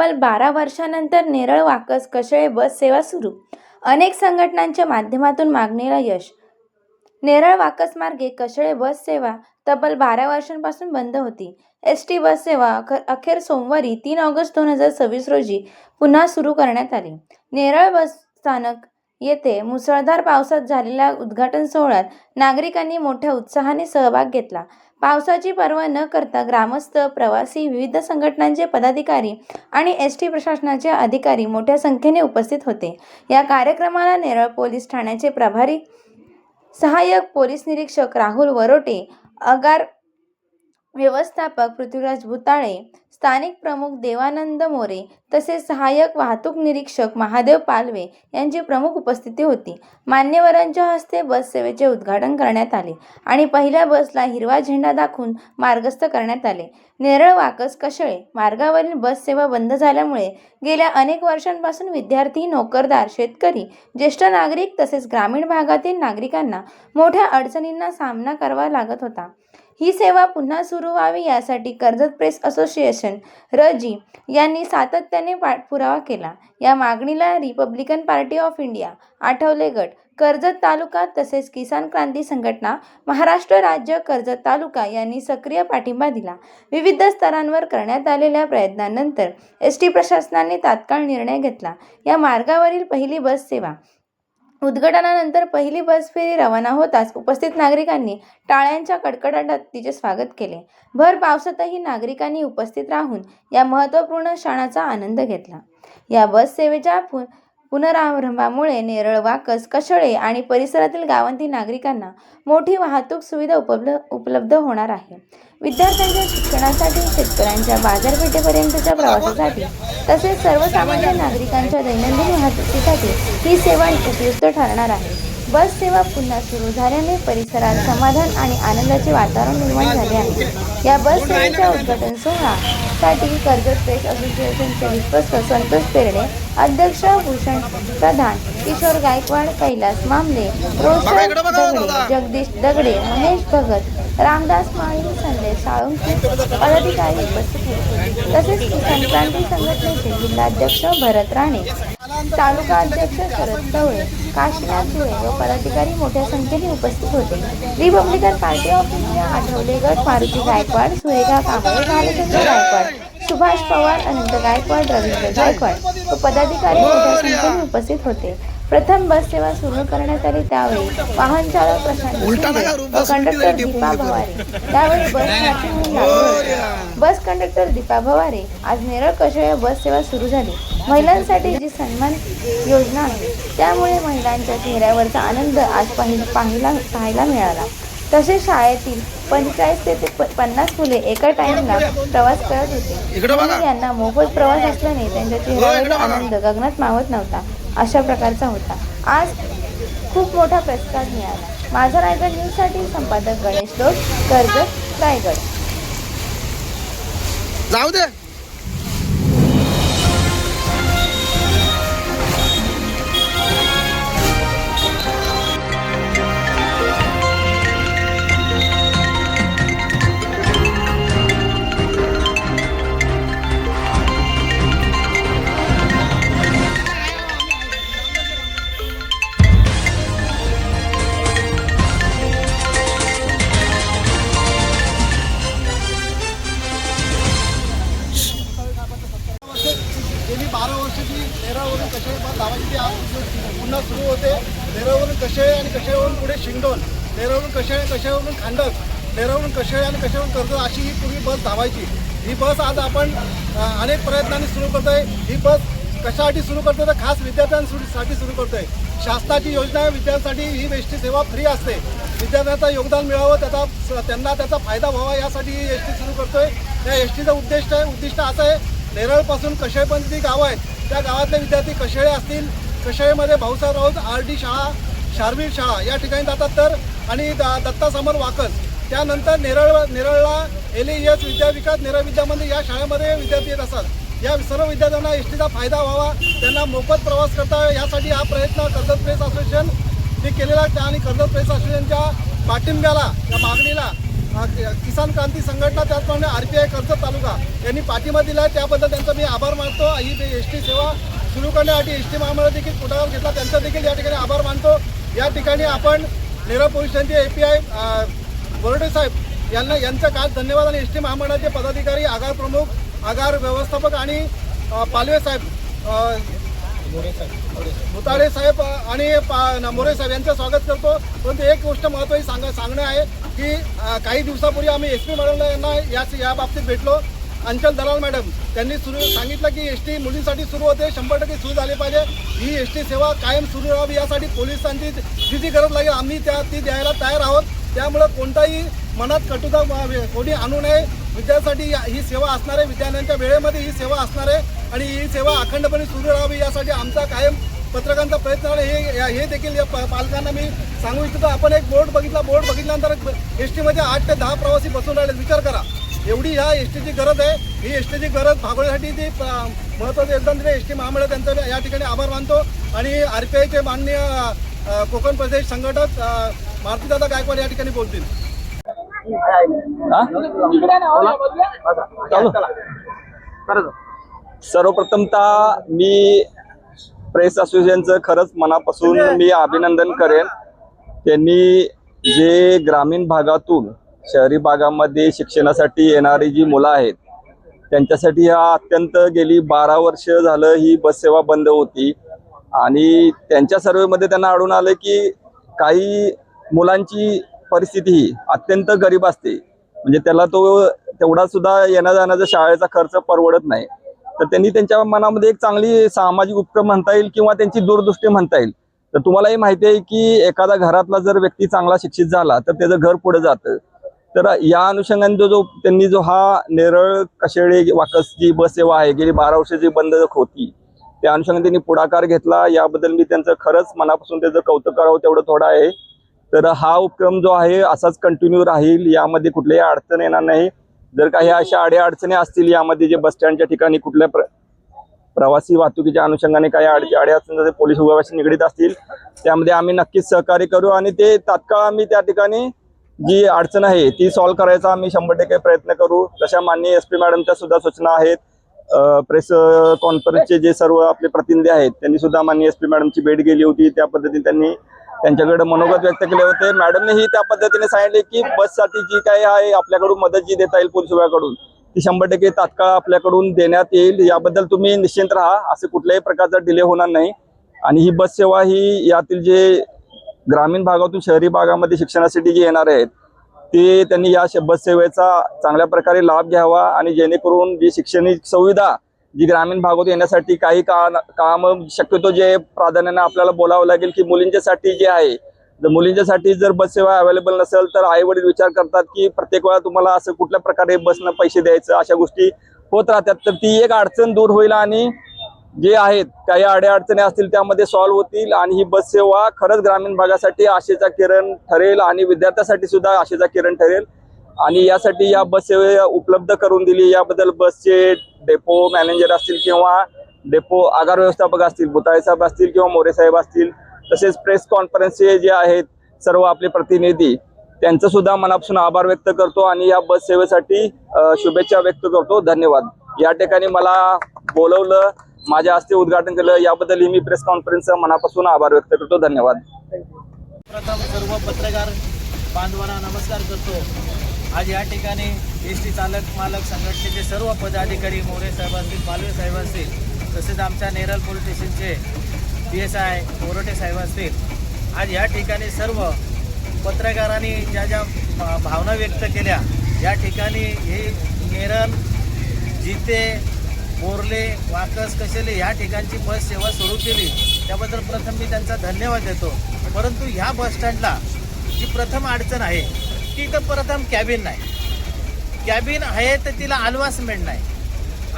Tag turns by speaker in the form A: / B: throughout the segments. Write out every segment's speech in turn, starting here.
A: तब्बल 12 वर्षांनंतर नेरळ वाकस कशेळे बस सेवा सुरू. अनेक संघटनांच्या माध्यमातून मागणीला यश. नेरळ वाकस मार्गे कशेळे बस सेवा तब्बल 12 वर्षांपासून बंद होती. एसटी बस सेवा अखेर सोमवारी 3 ऑगस्ट 2026 रोजी पुन्हा सुरू करण्यात आली. नेरळ बस स्थानक येथे मुसळधार पावसात झालेल्या उद्घाटन सोहळ्यात नागरिकांनी मोठ्या उत्साहाने सहभाग घेतला. पावसाची पर्वा न करता ग्रामस्थ, प्रवासी, विविध संघटनांचे पदाधिकारी आणि एसटी प्रशासनाचे अधिकारी मोठ्या संख्येने उपस्थित होते. या कार्यक्रमाला नेरळ पोलीस ठाण्याचे प्रभारी सहाय्यक पोलीस निरीक्षक राहुल वरोटे, आगार व्यवस्थापक पृथ्वीराज भुताळे, स्थानिक प्रमुख देवानंद मोरे तसेच सहाय्यक वाहतूक निरीक्षक महादेव पालवे यांची प्रमुख उपस्थिती होती. मान्यवरांच्या हस्ते बस सेवेचे उद्घाटन करण्यात आले आणि पहिल्या बसला हिरवा झेंडा दाखवून मार्गस्थ करण्यात आले. नेरळ वाकस कशेळे मार्गावरील बस सेवा बंद झाल्यामुळे गेल्या अनेक वर्षांपासून विद्यार्थी, नोकरदार, शेतकरी, ज्येष्ठ नागरिक तसेच ग्रामीण भागातील नागरिकांना मोठ्या अडचणींना सामना करावा लागत होता. ही सेवा पुन्हा सुरू व्हावी यासाठी कर्जत प्रेस असोसिएशन रजी यांनी सातत्याने पाठपुरावा केला. या मागणीला Republican party of India, Athawale गट, कर्जत तालुका तसेच किसान क्रांती संघटना, महाराष्ट्र राज्य, कर्जत तालुका यांनी सक्रिय पाठिंबा दिला. विविध स्तरांवर करण्यात आलेल्या प्रयत्नांनंतर एसटी प्रशासनाने तात्काळ निर्णय घेतला. या मार्गावरील पहिली बस सेवा उद्घाटनानंतर पहिली बस फेरी रवाना होताच उपस्थित नागरिकांनी टाळ्यांच्या कडकडाटात तिचे स्वागत केले. भर पावसातही नागरिकांनी उपस्थित राहून या महत्त्वपूर्ण क्षणाचा आनंद घेतला. या बस सेवेच्या पुनरारंभामुळे नेरळ, वाकस, कशेळे आणि परिसरातील गावांतील नागरिकांना मोठी वाहतूक सुविधा उपलब्ध होणार आहे. विद्यार्थ्यांच्या शिक्षणासाठी, शेतकऱ्यांच्या बाजारपेठेपर्यंतच्या प्रवासासाठी तसेच सर्वसामान्य नागरिकांच्या दैनंदिन वाहतुकीसाठी ही सेवा उपयुक्त ठरणार आहे. बस सेवा पुन्हा सुरू झाल्याने परिसरात समाधान आणि आनंदाचे वातावरण निर्माण झाले आहे. या बस सेवेच्या उद्घाटन सोहळ्यासाठी कर्जत प्रेस असोसिएशनचे विश्वस्त संतोष पेरणे, अध्यक्ष भूषण प्रधान, किशोर गायकवाड, कैलास मामले, रोशन दगडे, जगदीश दगडे, महेश भगत, रामदास माळी, संदेश साळुंखे पदाधिकारी उपस्थित होते. तसेच किसान क्रांती संघटनेचे जिल्हाध्यक्ष भरत राणे, तालुका अध्यक्ष शरद चवळे, काशीनाथ धुळे व पदाधिकारी मोठ्या संख्येने उपस्थित होते. Republican party of India, Athawale गट, मारुती गायकवाड, सुरेखा कांबळे, भालचंद्र गायकवाड, सुभाष पवार, अनंत गायकवाड, रवींद्र गायकवाड व पदाधिकारी मोठ्या संख्येने उपस्थित होते. प्रथम बस सेवा सुरू करण्यात आली त्यावेळी वाहन चालक प्रशांत शिंदे व कंडक्टर दीपा भवारे त्यावेळी बस कंडक्टर दीपा भवारे. आज नेरळ कशेळे बस सेवा सुरू झाली. महिलांसाठी जी सन्मान योजना आहे त्यामुळे महिलांच्या चेहऱ्यावरचा आनंद आज पाहायला मिळाला. तसेच शाळेतील 45 ते 50 मुले एका टाइमला प्रवास करत होते. यांना मोफत प्रवास असल्याने त्यांच्या चेहऱ्यावरचा आनंद गगनात मावत नव्हता अशा प्रकारचा होता. आज खूप मोठा प्रतिसाद मिळाला. माझा रायगड न्यूजसाठी संपादक गणेश लोट, कर्जत, रायगड.
B: जाऊ दे.
C: गेली 12 वर्षाची नेरळवरून कशेळे बस धावायची आज पुन्हा सुरू होते. नेरळवरून कशेळे आणि कशेळेवरून पुढे शिंगडोल, नेरळवरून कशेळे, कशेळेवरून खांडक, नेरळवरून कशेळे आणि कशेळेवरून कर्जत अशी ही पूर्वी बस धावायची. ही बस आज आपण अनेक प्रयत्नांनी सुरू करतोय. ही बस कशासाठी सुरू करतोय तर खास विद्यार्थ्यांसाठी सुरू करतोय. शासनाची योजना आहे, विद्यार्थ्यांसाठी ही एस टी सेवा फ्री असते. विद्यार्थ्यांचं योगदान मिळावं, त्यांना त्याचा फायदा व्हावा यासाठी ही एस टी सुरू करतोय. या एस टीचं उद्दिष्ट असं आहे, नेरळपासून कशेळेपर्यंत जी गावं आहेत त्या गावातले विद्यार्थी कशेळे असतील, कशेळेमध्ये भाऊसाहेब राऊत RD शाळा, शारवीर शाळा या ठिकाणी जातात तर आणि दत्ता समर वाकस, त्यानंतर नेरळला LES विद्याविकास नेरळ विद्यामंदिर या शाळेमध्ये विद्यार्थी येत असतात. या सर्व विद्यार्थ्यांना एस टीचा फायदा व्हावा, त्यांना मोफत प्रवास करता यावे यासाठी हा प्रयत्न कर्जत प्रेस असोसिएशन केलेला आणि कर्जत प्रेस असोसिएशनच्या पाठिंब्याला या मागणीला किसान क्रांती संघटना, त्याचप्रमाणे RPI कर्जत तालुका यांनी पाठिंबा दिला आहे. त्याबद्दल त्यांचा मी आभार मानतो. ही एस टी सेवा सुरू करण्यासाठी एस टी महामंडळ देखील पुढाकार घेतला, त्यांचा देखील या ठिकाणी आभार मानतो. या ठिकाणी आपण नेरळ पोलीस स्टेशनचे API बोर्डे साहेब यांचा खास धन्यवाद आणि एस टी महामंडळाचे पदाधिकारी, आगार प्रमुख, आगार व्यवस्थापक आणि पालवे साहेब, मुताडे साहेब आणि मोरे साहेब यांचं स्वागत करतो. परंतु एक गोष्ट महत्त्वाची सांगणं आहे की काही दिवसापूर्वी आम्ही SP मॅडमला यांना या बाबतीत भेटलो. अंचल दलाल मॅडम त्यांनी सांगितलं की ST मुलींसाठी सुरू होते, 100% सुरू झाली पाहिजे. ही ST सेवा कायम सुरू राहावी यासाठी पोलिसांची जी गरज लागेल आम्ही ती द्यायला तयार आहोत. त्यामुळं कोणताही मनात कटुता कोणी आणू नये. विद्यार्थ्यांसाठी ही सेवा असणार आहे, विद्यार्थ्यांच्या वेळेमध्ये ही सेवा असणार आहे आणि ही सेवा अखंडपणे सुरू राहावी यासाठी आमचा कायम पत्रकारांचा प्रयत्न आहे. हे देखील पालकांना मी सांगू इच्छितो. आपण एक बोर्ड बघितल्यानंतर ST मध्ये 8 ते 10 प्रवासी बसून राहिले. विचार करा, एवढी ह्या STची गरज आहे. ही STची गरज भागवण्यासाठी ती महत्त्वाचं योगदान दिले ST महामंडळ, त्यांचा या ठिकाणी आभार मानतो. आणि RPIचे माननीय कोकण प्रदेश संघटक मारुतीदादा गायकवाड या ठिकाणी बोलतील.
B: सर्वप्रथमतः मी प्रेस असोसिएशनचं खरंच मनापासून मी अभिनंदन करेन. त्यांनी जे ग्रामीण भागातून शहरी भागामध्ये शिक्षणासाठी येणारी जी मुलं आहेत त्यांच्यासाठी हा अत्यंत गेली 12 वर्ष झालं ही बस सेवा बंद होती आणि त्यांच्या सर्वेमध्ये त्यांना आढळून आलं की काही मुलांची परिस्थिती ही अत्यंत गरीब असते, म्हणजे त्याला तो तेवढा सुद्धा येण्या जाण्याचा शाळेचा खर्च परवडत नाही. तर त्यांनी त्यांच्या मनामध्ये एक चांगली सामाजिक उपक्रम म्हणता येईल किंवा त्यांची दूरदृष्टी म्हणता येईल. तर तुम्हालाही माहिती आहे की एखादा घरातला जर व्यक्ती चांगला शिक्षित झाला तर त्याचं घर पुढे जातं. तर या अनुषंगाने त्यांनी हा नेरळ कशेळे वाकस जी बस सेवा आहे गेली 12 वर्ष जी बंद होती त्या अनुषंगाने त्यांनी पुढाकार घेतला. याबद्दल मी त्यांचं खरंच मनापासून त्याचं कौतुक करावं तेवढं थोडं आहे. तर हा उपक्रम जो आहे असाच कंटिन्यू राहील, यामध्ये कुठल्याही अडचण येणार नाही. जर काही अशा अडचणी असतील यामध्ये जे बस स्टँडच्या ठिकाणी कुठल्या प्रवासी वाहतुकीच्या अनुषंगाने काही अडचणी पोलीस विभागाशी निगडीत असतील त्यामध्ये आम्ही नक्कीच सहकार्य करू आणि ते तात्काळ आम्ही त्या ठिकाणी जी अडचण आहे ती सॉल्व्ह करायचा आम्ही 100% प्रयत्न करू. तशा माननीय SP मॅडमच्या सुद्धा सूचना आहेत. प्रेस कॉन्फरन्सचे जे सर्व आपले प्रतिनिधी आहेत त्यांनी सुद्धा माननीय SP मॅडमची भेट गेली होती. त्या पद्धतीने त्यांनी त्यांच्याकडे मनोगत व्यक्त केले होते. मॅडमनेही त्या पद्धतीने सांगितले की बससाठी जी काही आहे आपल्याकडून मदत जी देता येईल पोलीस विभागाकडून ती 100% तात्काळ आपल्याकडून देण्यात येईल. याबद्दल तुम्ही निश्चिंत राहा, असं कुठल्याही प्रकारचा डिले होणार नाही. आणि ही बस सेवा ही यातील जे ग्रामीण भागातून शहरी भागामध्ये शिक्षणासाठी जे येणार आहेत ते त्यांनी या बस सेवेचा चांगल्या प्रकारे लाभ घ्यावा आणि जेणेकरून जी शैक्षणिक सुविधा जी ग्रामीण भागात येण्यासाठी काही काम शक्यतो जे प्राधान्याने आपल्याला बोलावं लागेल की मुलींच्यासाठी जे आहे, जर मुलींच्यासाठी जर बस सेवा अवेलेबल नसेल तर आई वडील विचार करतात की प्रत्येक वेळा तुम्हाला असं कुठल्या प्रकारे बसनं पैसे द्यायचं, अशा गोष्टी होत राहतात. तर ती एक अडचण दूर होईल आणि जे आहेत काही अडचणी असतील त्यामध्ये सॉल्व्ह होतील आणि ही बस सेवा खरंच ग्रामीण भागासाठी आशेचा किरण ठरेल आणि विद्यार्थ्यांसाठी सुद्धा आशेचा किरण ठरेल. आणि यासाठी या बस सेवा उपलब्ध करून दिली याबद्दल बसचे डेपो मॅनेजर असतील किंवा डेपो आगार व्यवस्थापक असतील, बुताळे साहेब असतील किंवा मोरे साहेब असतील, तसेच प्रेस कॉन्फरन्सचे जे आहेत सर्व आपले प्रतिनिधी त्यांचं सुद्धा मनापासून आभार व्यक्त करतो आणि या बस सेवेसाठी शुभेच्छा व्यक्त करतो. धन्यवाद. या ठिकाणी मला बोलवलं, माझ्या हस्ते उद्घाटन केलं, याबद्दल मी प्रेस कॉन्फरन्सचा मनापासून आभार व्यक्त करतो. धन्यवाद.
D: प्रथम सर्व पत्रकार बांधवांना नमस्कार करतो. आज या ठिकाणी ST चालक मालक संघटनेचे सर्व पदाधिकारी, मोरे साहेब असतील, पालवे साहेब असतील, तसेच आमच्या नेरळ पोलीस स्टेशनचे PSI बोरोटे साहेब असतील, आज या ठिकाणी सर्व पत्रकारांनी ज्या ज्या भावना व्यक्त केल्या, या ठिकाणी हे नेरळ, जिते, बोर्ले, वाकस, कशेले या ठिकाणची बस सेवा सुरू केली त्याबद्दल प्रथम मी त्यांचा धन्यवाद देतो. परंतु ह्या बसस्टँडला जी प्रथम अडचण आहे ती तर प्रथम कॅबिन नाही. कॅबिन आहे तर तिला अल्वासमेंट नाही,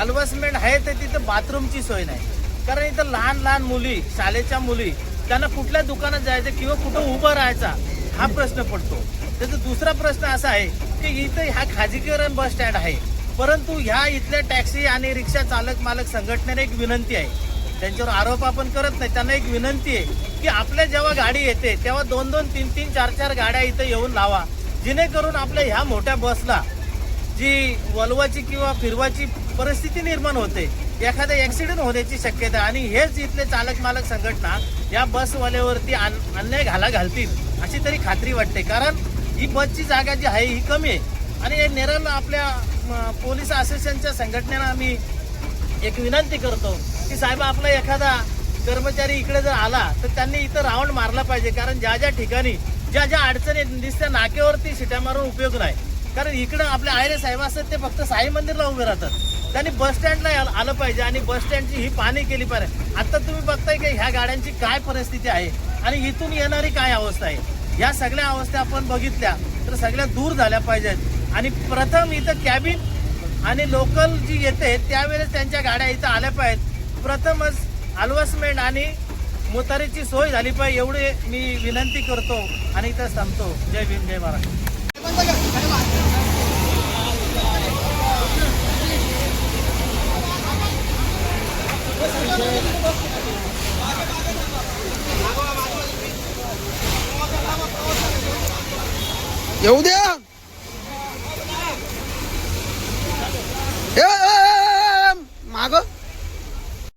D: अल्वासमेंट आहे तर तिथं बाथरूमची सोय नाही. कारण इथं लहान लहान मुली, शाळेच्या मुली, त्यांना कुठल्या दुकानात जायचं किंवा कुठं उभं राहायचा हा प्रश्न पडतो. त्याचा दुसरा प्रश्न असा आहे की इथं हा खाजगीकरण बस स्टँड आहे, परंतु ह्या इथल्या टॅक्सी आणि रिक्षा चालक मालक संघटनेने एक विनंती आहे, त्यांच्यावर आरोप आपण करत नाही, त्यांना एक विनंती आहे की आपल्या जेव्हा गाडी येते तेव्हा 2-2, 3-3, 4-4 गाड्या इथं येऊन लावा. जेणेकरून आपल्या ह्या मोठ्या बसला जी वळवाची किंवा फिरवाची परिस्थिती निर्माण होते, एखादा ॲक्सिडेंट होण्याची शक्यता, आणि हेच इथले चालक मालक संघटना या बसवाल्यावरती अन्याय घालतील अशी तरी खात्री वाटते. कारण ही बसची जागा जी आहे ही कमी आहे. आणि हे नेरळ आपल्या पोलीस असोसिएशनच्या संघटनेला आम्ही एक विनंती करतो की साहेब, आपला एखादा कर्मचारी इकडे जर आला तर त्यांनी इथं राऊंड मारला पाहिजे. कारण ज्या ज्या ठिकाणी ज्या ज्या अडचणी दिसत्या नाक्यावरती शिट्या मारून उपयोग नाही. कारण इकडं आपले आयरे साहेब असतात ते फक्त साई मंदिरला उभे राहतात. त्यांनी बस स्टँडला आलं पाहिजे आणि बस स्टँडची ही पाहणी केली पाहिजे. आता तुम्ही बघताय की ह्या गाड्यांची काय परिस्थिती आहे आणि इथून येणारी काय अवस्था आहे. या सगळ्या अवस्था आपण बघितल्या तर सगळ्या दूर झाल्या पाहिजेत. आणि प्रथम इथं कॅबिन आणि लोकल जी येते त्यावेळेस त्यांच्या गाड्या इथं आल्या पाहिजेत. प्रथमच अल्वसमेंट आणि मोटारीची सोय झाली पाहिजे एवढे मी विनंती करतो आणि इथं थांबतो. जय भीम, जय महाराष्ट्र.
E: येऊ द्या. माग